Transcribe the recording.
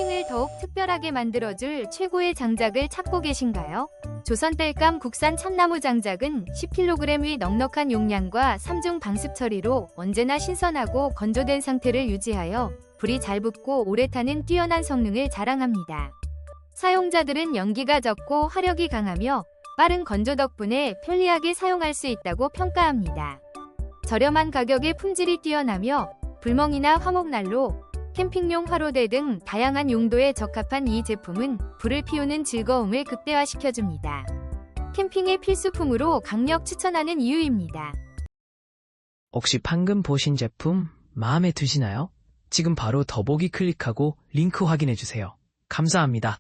캠핑을 더욱 특별하게 만들어줄 최고의 장작을 찾고 계신가요? 조선 땔감 국산 참나무 장작은 10kg의 넉넉한 용량과 3중 방습 처리로 언제나 신선하고 건조된 상태를 유지하여 불이 잘 붙고 오래 타는 뛰어난 성능을 자랑합니다. 사용자들은 연기가 적고 화력이 강하며 빠른 건조 덕분에 편리하게 사용할 수 있다고 평가합니다. 저렴한 가격에 품질이 뛰어나며 불멍이나 화목난로, 캠핑용 화로대 등 다양한 용도에 적합한 이 제품은 불을 피우는 즐거움을 극대화시켜줍니다. 캠핑의 필수품으로 강력 추천하는 이유입니다. 혹시 방금 보신 제품 마음에 드시나요? 지금 바로 더보기 클릭하고 링크 확인해주세요. 감사합니다.